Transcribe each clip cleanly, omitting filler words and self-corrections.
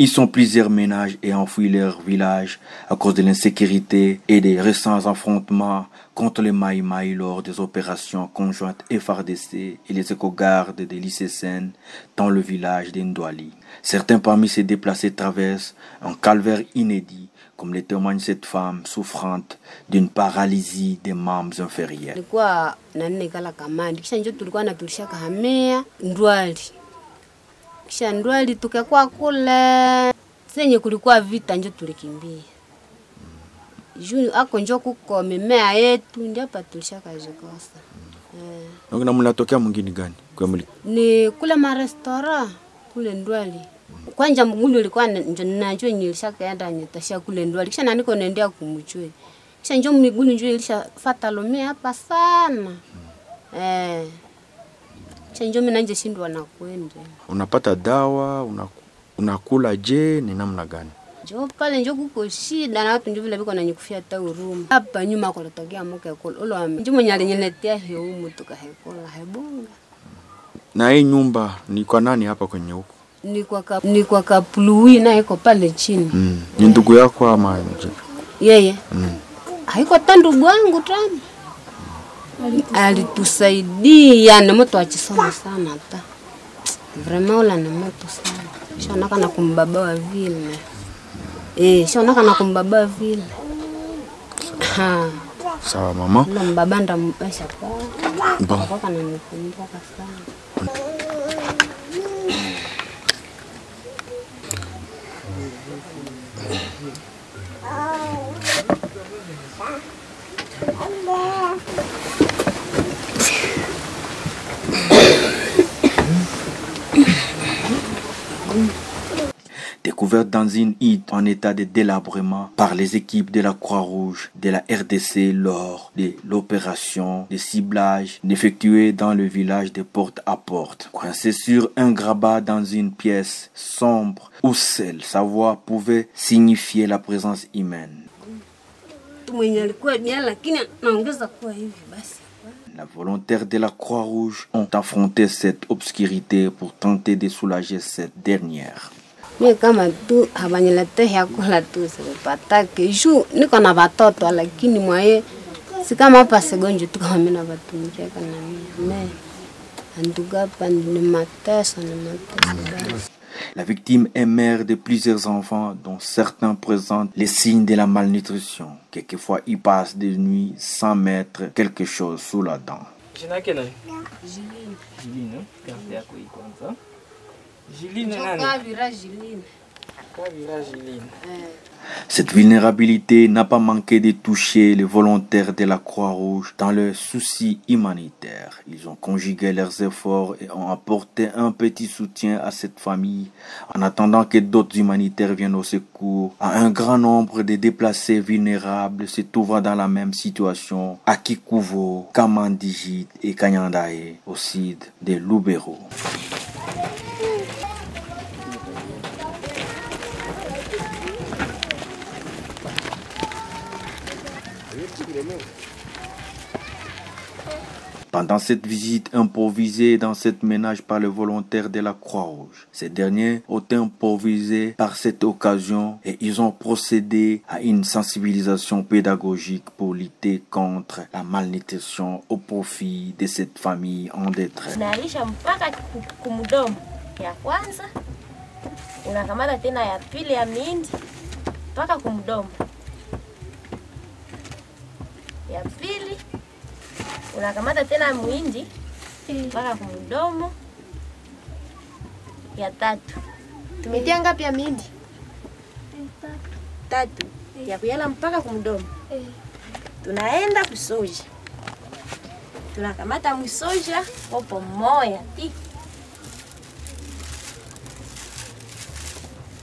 Ils sont plusieurs ménages ayant fui leur village à cause de l'insécurité et des récents affrontements contre les Maï-Maï lors des opérations conjointes FARDC et les éco-gardes de l'ICSN dans le village d'Indouali. Certains parmi ces déplacés traversent un calvaire inédit, comme le témoigne cette femme souffrante d'une paralysie des membres inférieurs. Kisha Ndwali tukakua kule senye kulikuwa vita njo tulikimbia. Juu ako njo kuko mimea yetu ndio hapa tulishakazikosa. Na mnatokea mwingine gani? Kwa Ni kule ma restaurant kule Ndwali. Kwanja mgulu ulikuwa njo najua nilishakaenda nitashia kule Ndwali. Kisha naniko naendea kumuchwe. Kisha njo mgulu njo ilishafuata lomea hapa sana. Chanjo mimi nanje shindwa na kwenda. Unapata dawa, unakula je, ni namna gani? Jo pale njo kuko shida na watu ndio vile biko nanyikufia hata huruma. Hapa nyuma kwa tokea moka kule. Olo njo mwenye aliniletea hiyo mutoka hekola hebonga. Na hii nyumba ni kwa nani hapa kwenye huko? Ni kwa Kapului na iko pale chini. Ni ndugu yako ama nje? Yeye. Haiko ndugu wangu tena. Alitusaidia na mtu achisoma sana hata. Vraiment wala na mtu sana. Shonaka na kumbaba vile. Shonaka na kumbaba vile. Sawa mama. Ndio mbaba ndambasha kwa. Papa ananikumbuka sana. Découverte dans une hutte en état de délabrement par les équipes de la Croix-Rouge de la RDC lors de l'opération de ciblage effectuée dans le village de porte à porte. Coincé sur un grabat dans une pièce sombre où seule sa voix pouvait signifier la présence humaine. Les volontaires de la Croix-Rouge ont affronté cette obscurité pour tenter de soulager cette dernière. Mimi kama tu habaniletea kula tu sipataki juu niko na watoto lakini mwaye si kama hapa segonjo tu kama mimi na watumikia kana mimi anduga pande mateso na mateso. La victime est mère de plusieurs enfants dont certains présentent les signes de la malnutrition. Quelquefois, ils passent des nuits sans mettre quelque chose sous la dent. Cette vulnérabilité n'a pas manqué de toucher les volontaires de la Croix-Rouge dans le souci humanitaire. Ils ont conjugué leurs efforts et ont apporté un petit soutien à cette famille en attendant que d'autres humanitaires viennent au secours à un grand nombre de déplacés vulnérables se trouvant dans la même situation à Kikuvo, Kamandigit et Kanyandae au sud de Lubero. Pendant cette visite improvisée dans cette ménage par les volontaires de la Croix-Rouge, ces derniers ont improvisé par cette occasion et ils ont procédé à une sensibilisation pédagogique pour lutter contre la malnutrition au profit de cette famille en détresse. Unakamata tena muindi mpaka kumdomo ya tatu. Tumetia ngapi ya muindi? Tatu. Ya kuyala mpaka kumdomo. Tunaenda kusoja. Tunakamata msoja kopo moya ti.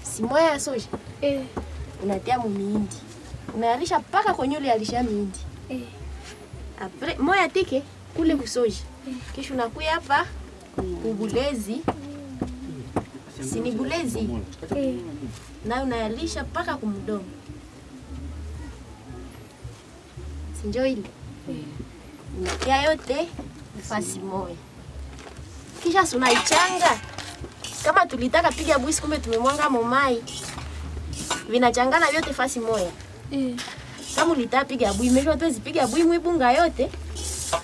Si moya soja. Unatia muindi. Unalisha mpaka kwenye ule alisha muindi. Apre moya tike kule kusoji. Kisha unakuya hapa kubulezi. Sini bulezi. Na unalisha paka kumdomo. Sinjo ile. Unakia yote nafasi moja. Kisha unaichanga Kama tulitaka piga bui kumbe tumemwanga momai. Vinachangana vyote fasi moja. Kama ulitaka piga bui, mesho tuwezi piga bui mwibunga yote.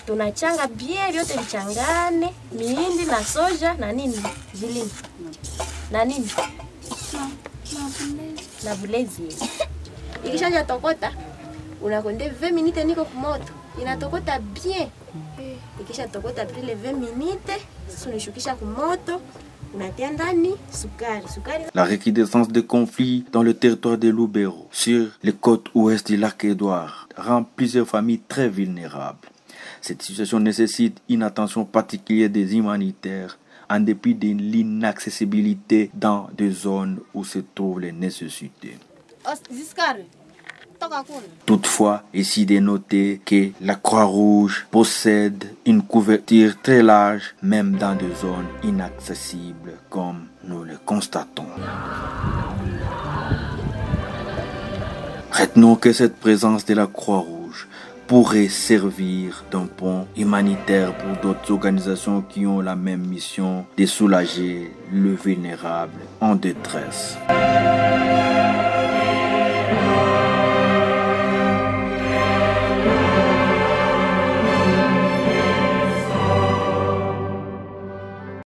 Tunachanga bien vyote vichangane, miindi na soja na nini? Jilini. Na nini? Na bulezi. Ikishanja tokota, unakonde 20 minutes niko kumoto. Inatokota bien. Ikisha tokota pile 20 minutes, sasa unashukisha kumoto, unatia ndani sukari. La recrudescence des conflits dans le territoire de Lubero, sur les côtes ouest du lac Édouard, rend plusieurs familles très vulnérables. Cette situation nécessite une attention particulière des humanitaires en dépit de l'inaccessibilité dans des zones où se trouvent les nécessités. Toutefois, ici de noter que la Croix-Rouge possède une couverture très large, même dans des zones inaccessibles, comme nous le constatons. Retenons que cette présence de la Croix-Rouge pourrait servir d'un pont humanitaire pour d'autres organisations qui ont la même mission de soulager le vulnérable en détresse.